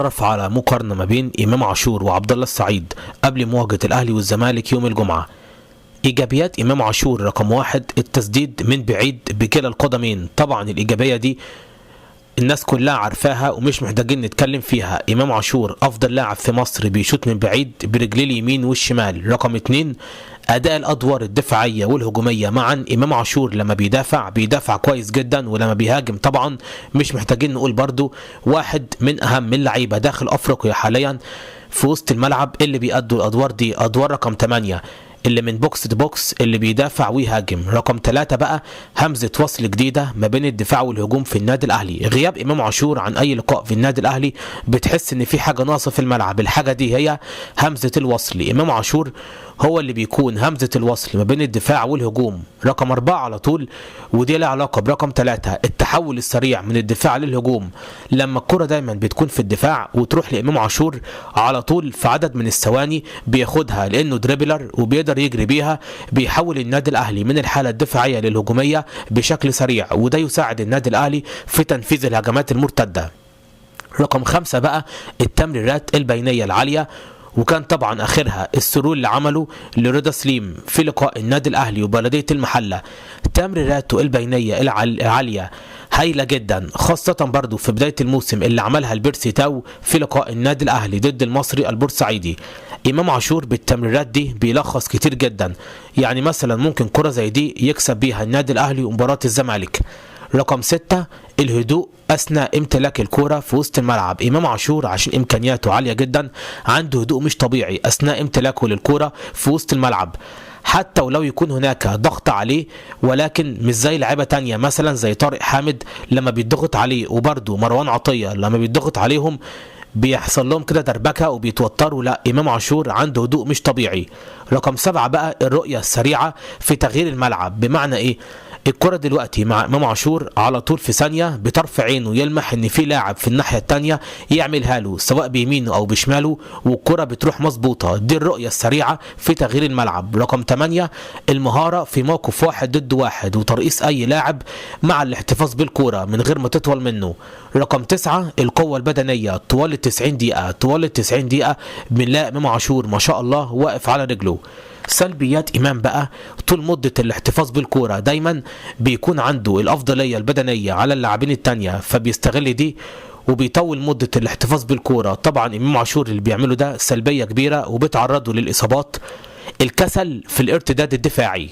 تعرف على مقارنة ما بين إمام عاشور وعبد الله السعيد قبل مواجهة الأهلي والزمالك يوم الجمعة. إيجابيات إمام عاشور رقم 1 التسديد من بعيد بكلا القدمين. طبعا الإيجابية دي الناس كلها عارفاها ومش محتاجين نتكلم فيها. إمام عاشور أفضل لاعب في مصر بيشوط من بعيد برجليه اليمين والشمال. رقم 2 أداء الأدوار الدفاعية والهجومية معا. إمام عاشور لما بيدافع كويس جدا، ولما بيهاجم طبعا مش محتاجين نقول برضو واحد من أهم اللعيبة داخل أفريقيا حاليا في وسط الملعب اللي بيأدوا الأدوار دي. أدوار رقم 8 اللي من بوكس تو بوكس اللي بيدافع ويهاجم. رقم 3 بقى همزة وصل جديدة ما بين الدفاع والهجوم في النادي الأهلي. غياب إمام عاشور عن أي لقاء في النادي الأهلي بتحس إن في حاجة ناقصة في الملعب. الحاجة دي هي همزة الوصل. إمام عاشور هو اللي بيكون همزة الوصل ما بين الدفاع والهجوم. رقم 4 على طول، ودي لها علاقة برقم 3، التحول السريع من الدفاع للهجوم. لما الكرة دايما بتكون في الدفاع وتروح لإمام عاشور على طول في عدد من الثواني بياخدها لأنه دريبلر وبيقدر يجري بيها، بيحول النادي الأهلي من الحالة الدفاعية للهجومية بشكل سريع، وده يساعد النادي الأهلي في تنفيذ الهجمات المرتدة. رقم 5 بقى التمريرات البينية العالية، وكان طبعا اخرها السرور اللي عمله لرضا سليم في لقاء النادي الاهلي وبلديه المحله. تمريراته البينيه العاليه هايله جدا، خاصه برضو في بدايه الموسم اللي عملها البيرسي تاو في لقاء النادي الاهلي ضد المصري البورسعيدي. امام عاشور بالتمريرات دي بيلخص كتير جدا، يعني مثلا ممكن كره زي دي يكسب بيها النادي الاهلي ومباراه الزمالك. رقم 6 الهدوء أثناء امتلاك الكرة في وسط الملعب. إمام عاشور عشان إمكانياته عالية جدا عنده هدوء مش طبيعي أثناء امتلاكه للكرة في وسط الملعب، حتى ولو يكون هناك ضغط عليه، ولكن مش زي لعيبة تانية مثلا زي طارق حامد لما بيتضغط عليه، وبرده مروان عطية لما بيتضغط عليهم بيحصل لهم كده دربكه وبيتوتروا. لا، امام عاشور عنده هدوء مش طبيعي. رقم 7 بقى الرؤيه السريعه في تغيير الملعب. بمعنى ايه؟ الكرة دلوقتي مع امام عاشور على طول في ثانيه بطرف عينه يلمح ان في لاعب في الناحيه الثانيه يعملها له سواء بيمينه او بشماله، والكرة بتروح مظبوطه. دي الرؤيه السريعه في تغيير الملعب. رقم 8 المهاره في موقف 1 ضد 1 وترقيص اي لاعب مع الاحتفاظ بالكرة من غير ما تطول منه. رقم 9 القوه البدنيه طوال ال 90 دقيقه. طوال ال 90 دقيقه بنلاقي امام عاشور ما شاء الله واقف على رجله. سلبيات إمام بقى طول مدة الاحتفاظ بالكورة دايما بيكون عنده الأفضلية البدنية على اللاعبين التانية، فبيستغل دي وبيطول مدة الاحتفاظ بالكورة. طبعا إمام عاشور اللي بيعمله ده سلبية كبيرة وبتعرضه للإصابات. الكسل في الارتداد الدفاعي،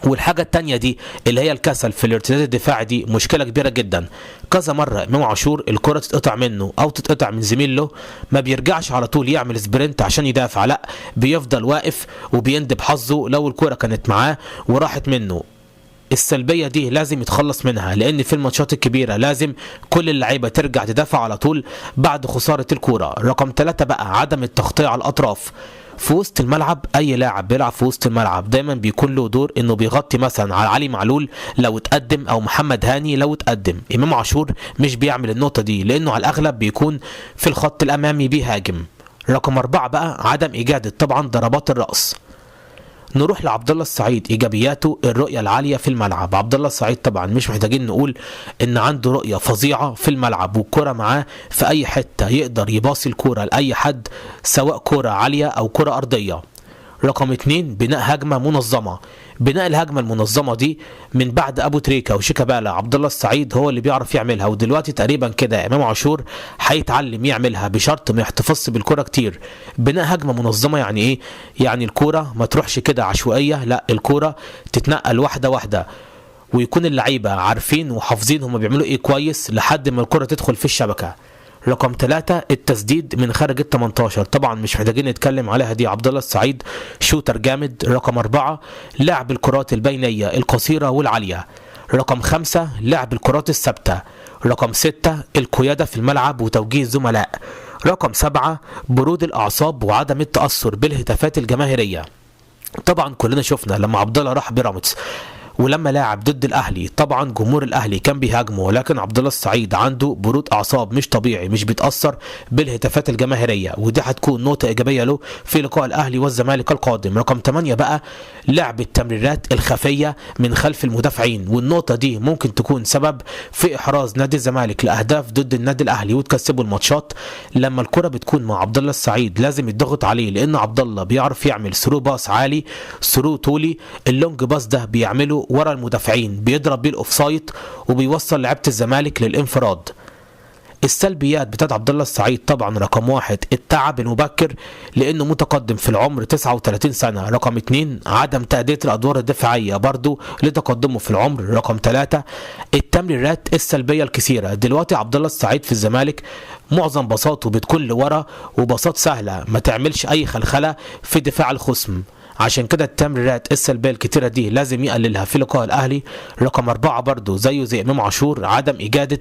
والحاجة التانية دي اللي هي الكسل في الارتداد الدفاعي دي مشكلة كبيرة جدا. كذا مرة إمام عاشور الكرة تتقطع منه أو تتقطع من زميل له، ما بيرجعش على طول يعمل سبرنت عشان يدافع، لا بيفضل واقف وبيندب حظه لو الكرة كانت معاه وراحت منه. السلبية دي لازم يتخلص منها، لأن في الماتشات الكبيرة لازم كل اللعيبة ترجع تدافع على طول بعد خسارة الكرة. رقم 3 بقى عدم التغطية على الأطراف في وسط الملعب. اي لاعب بيلعب في وسط الملعب دايما بيكون له دور انه بيغطي مثلا على علي معلول لو اتقدم او محمد هاني لو اتقدم. امام عاشور مش بيعمل النقطه دي لانه على الاغلب بيكون في الخط الامامي بيهاجم. رقم 4 بقى عدم اجاده طبعا ضربات الراس. نروح لعبد الله السعيد. ايجابياته الرؤيه العاليه في الملعب. عبد الله السعيد طبعا مش محتاجين نقول ان عنده رؤيه فظيعه في الملعب، والكره معاه في اي حته يقدر يباصي الكره لاي حد سواء كره عاليه او كره ارضيه. رقم 2 بناء هجمه منظمه. بناء الهجمه المنظمه دي من بعد ابو تريكه وشيكابالا عبد الله السعيد هو اللي بيعرف يعملها، ودلوقتي تقريبا كده امام عاشور هيتعلم يعملها بشرط ما يحتفظش بالكره كتير. بناء هجمه منظمه يعني ايه؟ يعني الكره ما تروحش كده عشوائيه، لا الكره تتنقل واحده واحده، ويكون اللعيبه عارفين وحافظين هم بيعملوا ايه كويس لحد ما الكره تدخل في الشبكه. رقم 3 التسديد من خارج ال 18. طبعا مش محتاجين نتكلم عليها دي، عبد الله السعيد شوتر جامد. رقم 4 لعب الكرات البينيه القصيره والعاليه. رقم 5 لعب الكرات الثابته. رقم 6 القياده في الملعب وتوجيه الزملاء. رقم 7 برود الاعصاب وعدم التاثر بالهتافات الجماهيريه. طبعا كلنا شفنا لما عبد الله راح بيراميدز ولما لاعب ضد الاهلي طبعا جمهور الاهلي كان بيهاجمه، ولكن عبد الله السعيد عنده برود اعصاب مش طبيعي، مش بيتاثر بالهتافات الجماهيريه، ودي هتكون نقطه ايجابيه له في لقاء الاهلي والزمالك القادم. رقم 8 بقى لعب التمريرات الخفيه من خلف المدافعين، والنقطه دي ممكن تكون سبب في احراز نادي الزمالك لاهداف ضد النادي الاهلي وتكسبوا الماتشات. لما الكره بتكون مع عبد الله السعيد لازم يضغط عليه، لان عبد الله بيعرف يعمل ثرو باص عالي، ثرو طولي، اللونج باص ده بيعمله ورا المدافعين، بيضرب بيه الاوفسايد وبيوصل لعيبه الزمالك للانفراد. السلبيات بتاعت عبد الله السعيد طبعا رقم 1 التعب المبكر لانه متقدم في العمر 39 سنه، رقم 2 عدم تأدية الادوار الدفاعيه برضو لتقدمه في العمر، رقم 3 التمريرات السلبيه الكثيره. دلوقتي عبد الله السعيد في الزمالك معظم باصاته بتكون لورا وباصات سهله ما تعملش اي خلخله في دفاع الخصم، عشان كده التمريرات السلبيه الكتيره دي لازم يقللها في لقاء الاهلي. رقم 4 برضو زيه زي امام عاشور عدم اجاده